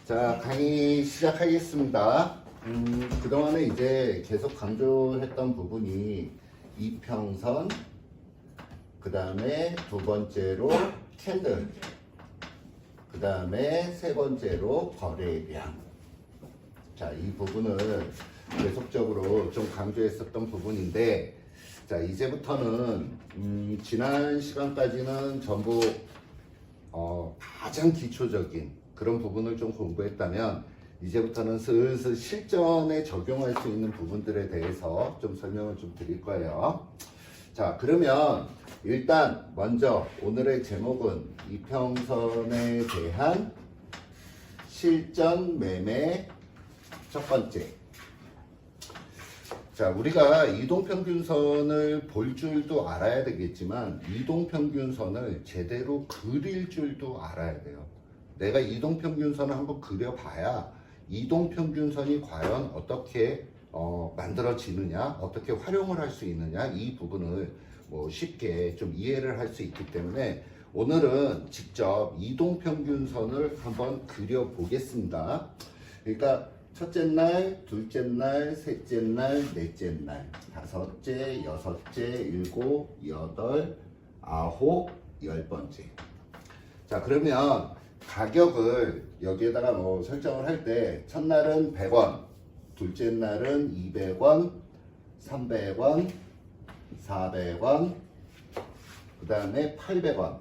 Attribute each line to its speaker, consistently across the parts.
Speaker 1: 자, 강의 시작하겠습니다. 그동안에 이제 계속 강조했던 부분이 이평선, 그 다음에 두 번째로 캔들, 그 다음에 세 번째로 거래량. 자, 이 부분을 계속적으로 좀 강조했었던 부분인데, 자, 이제부터는 지난 시간까지는 전부 가장 기초적인 그런 부분을 좀 공부했다면, 이제부터는 슬슬 실전에 적용할 수 있는 부분들에 대해서 좀 설명을 좀 드릴 거예요. 자, 그러면 일단 먼저 오늘의 제목은 이평선에 대한 실전 매매 첫 번째. 자, 우리가 이동평균선을 볼 줄도 알아야 되겠지만 이동평균선을 제대로 그릴 줄도 알아야 돼요. 내가 이동평균선을 한번 그려봐야 이동평균선이 과연 어떻게 만들어지느냐, 어떻게 활용을 할 수 있느냐, 이 부분을 쉽게 좀 이해를 할 수 있기 때문에 오늘은 직접 이동평균선을 한번 그려보겠습니다. 그러니까 첫째 날, 둘째 날, 셋째 날, 넷째 날, 다섯째, 여섯째, 일곱, 여덟, 아홉, 열 번째. 자, 그러면 가격을 여기에다가 설정을 할 때 첫날은 100원, 둘째 날은 200원, 300원, 400원, 그 다음에 800원.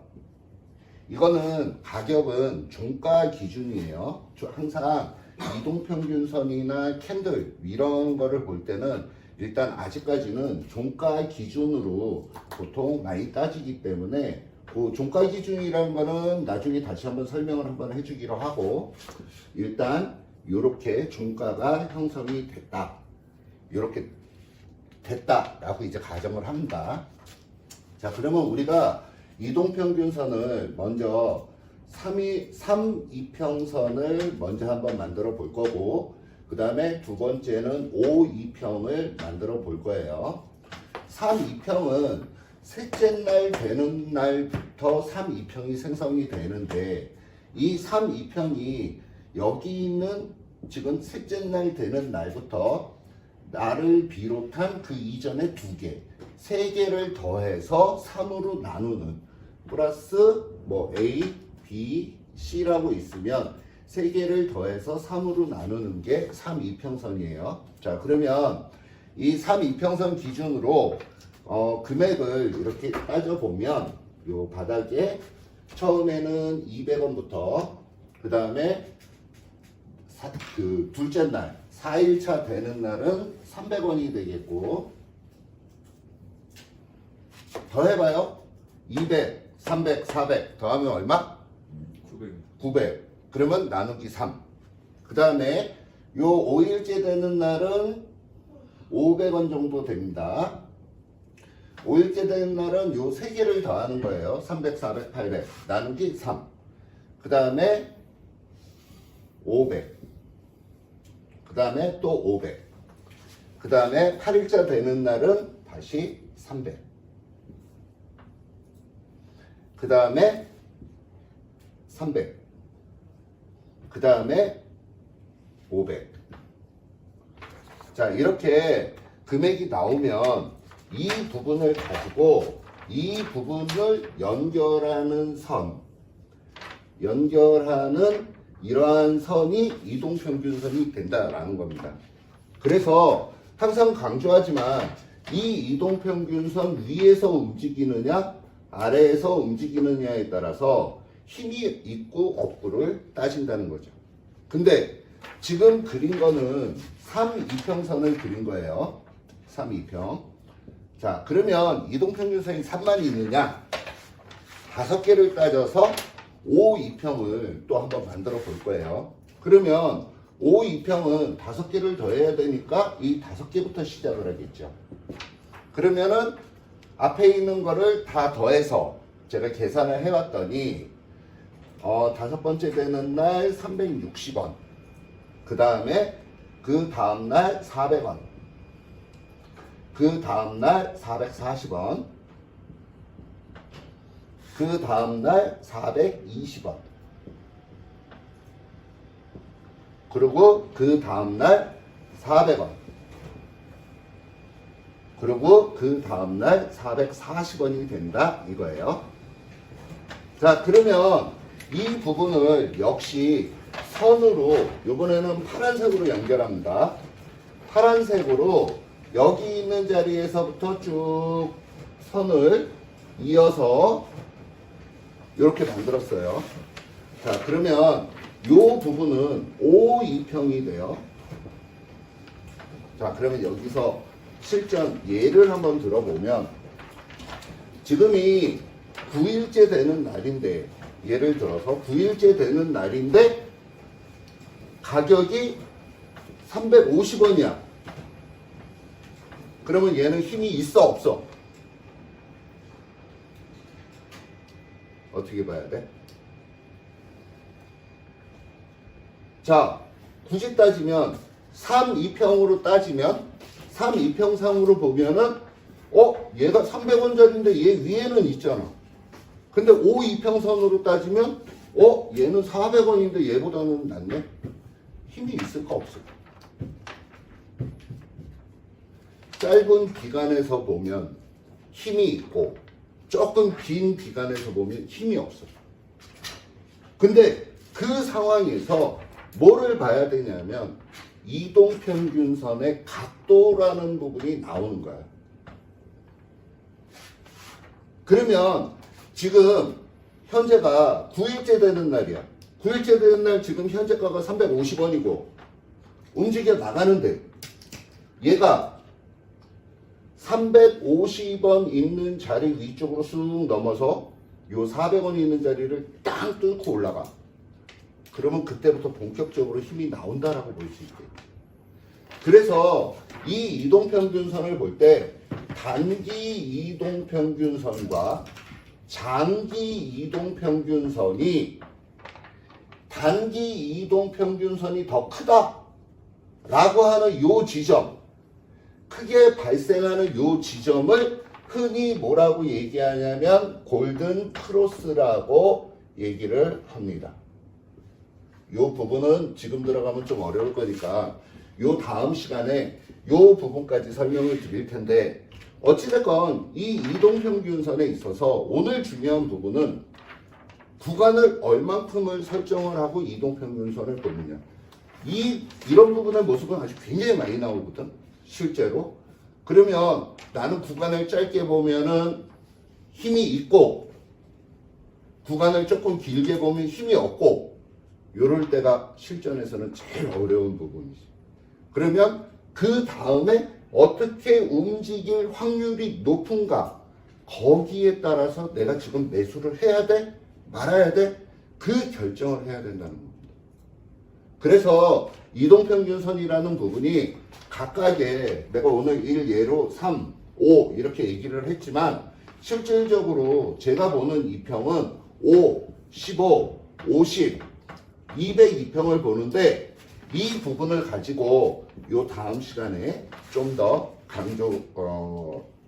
Speaker 1: 이거는 가격은 종가 기준이에요. 항상 이동평균선이나 캔들 이런 거를 볼 때는 일단 아직까지는 종가 기준으로 보통 많이 따지기 때문에 그 종가 기준이라는 거는 나중에 다시 한번 설명을 한번 해주기로 하고, 일단 이렇게 종가가 형성이 됐다, 이렇게 됐다라고 이제 가정을 합니다. 자, 그러면 우리가 이동평균선을 먼저 3이평선을 먼저 한번 만들어 볼 거고, 그 다음에 두 번째는 5이평을 만들어 볼 거예요. 3이평은 셋째 날 되는 날부터 3이평이 생성이 되는데, 이 3이평이 여기 있는 지금 셋째 날 되는 날부터 나를 비롯한 그 이전에 두 개, 세 개를 더해서 3으로 나누는, 플러스 A, B, C라고 있으면 세 개를 더해서 3으로 나누는 게 3이평선이에요. 자, 그러면 이 3이평선 기준으로 금액을 이렇게 따져보면 요 바닥에 처음에는 200원부터 그 다음에 둘째 날 4일차 되는 날은 300원이 되겠고, 더해봐요. 200, 300, 400 더하면 얼마? 900. 그러면 나누기 3. 그 다음에 요 5일째 되는 날은 500원 정도 됩니다. 5일째 되는 날은 요 3개를 더하는 거예요. 300, 400, 800 나누기 3. 그 다음에 500. 그 다음에 또 500. 그 다음에 8일째 되는 날은 다시 300. 그 다음에 300. 그 다음에 500. 자, 이렇게 금액이 나오면 이 부분을 가지고 이 부분을 연결하는 선, 연결하는 이러한 선이 이동평균선이 된다라는 겁니다. 그래서 항상 강조하지만 이 이동평균선 위에서 움직이느냐 아래에서 움직이느냐에 따라서 힘이 있고 없고를 따진다는 거죠. 근데 지금 그린 거는 3이평선을 그린 거예요. 3이평. 자, 그러면 이동평균선이 3만 있느냐? 5개를 따져서 5이평을 또 한번 만들어 볼 거예요. 그러면 5이평은 5개를 더해야 되니까 이 5개부터 시작을 하겠죠. 그러면은 앞에 있는 거를 다 더해서 제가 계산을 해왔더니 다섯 번째 되는 날 360원, 그 다음에 그 다음날 400원, 그 다음날 440원, 그 다음날 420원, 그리고 그 다음날 400원. 그리고 그 다음날 440원이 된다 이거예요. 자, 그러면 이 부분을 역시 선으로 이번에는 파란색으로 연결합니다. 파란색으로 여기 있는 자리에서부터 쭉 선을 이어서 이렇게 만들었어요. 자, 그러면 이 부분은 O2평이 돼요. 자, 그러면 여기서 실전 예를 한번 들어보면 지금이 9일째 되는 날인데, 예를 들어서 9일째 되는 날인데 가격이 350원이야. 그러면 얘는 힘이 있어 없어? 어떻게 봐야 돼? 자, 굳이 따지면 3, 2평으로 따지면 3, 2평상으로 보면은 얘가 300원짜리인데 얘 위에는 있잖아. 근데 5, 2평선으로 따지면 얘는 400원인데 얘보다는 낫네? 힘이 있을까 없을까? 짧은 기간에서 보면 힘이 있고 조금 긴 기간에서 보면 힘이 없어. 근데 그 상황에서 뭐를 봐야 되냐면 이동평균선의 각도라는 부분이 나오는 거야. 그러면 지금 현재가 9일째 되는 날이야. 9일째 되는 날 지금 현재가가 350원이고 움직여 나가는데 얘가 350원 있는 자리 위쪽으로 쑥 넘어서 요 400원이 있는 자리를 딱 뚫고 올라가. 그러면 그때부터 본격적으로 힘이 나온다라고 볼 수 있게. 그래서 이 이동평균선을 볼 때 단기 이동평균선과 장기 이동평균선이 단기 이동평균선이 더 크다라고 하는 요 지점, 크게 발생하는 요 지점을 흔히 뭐라고 얘기하냐면 골든 크로스라고 얘기를 합니다. 요 부분은 지금 들어가면 좀 어려울 거니까 요 다음 시간에 요 부분까지 설명을 드릴 텐데, 어찌됐건 이 이동평균선에 있어서 오늘 중요한 부분은 구간을 얼만큼을 설정을 하고 이동평균선을 보느냐. 이런 부분의 모습은 아주 굉장히 많이 나오거든, 실제로. 그러면 나는 구간을 짧게 보면은 힘이 있고 구간을 조금 길게 보면 힘이 없고, 요럴 때가 실전에서는 제일 어려운 부분이지. 그러면 그 다음에 어떻게 움직일 확률이 높은가, 거기에 따라서 내가 지금 매수를 해야 돼? 말아야 돼? 그 결정을 해야 된다는 겁니다. 그래서 이동평균선이라는 부분이 각각의, 내가 오늘 1 예로 3, 5 이렇게 얘기를 했지만 실질적으로 제가 보는 2평은 5, 15, 50, 202평을 보는데, 이 부분을 가지고 요 다음 시간에 좀 더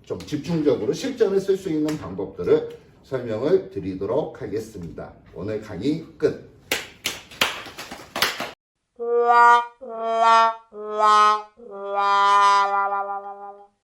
Speaker 1: 좀 집중적으로 실전에 쓸 수 있는 방법들을 설명을 드리도록 하겠습니다. 오늘 강의 끝.
Speaker 2: la la la la la la la la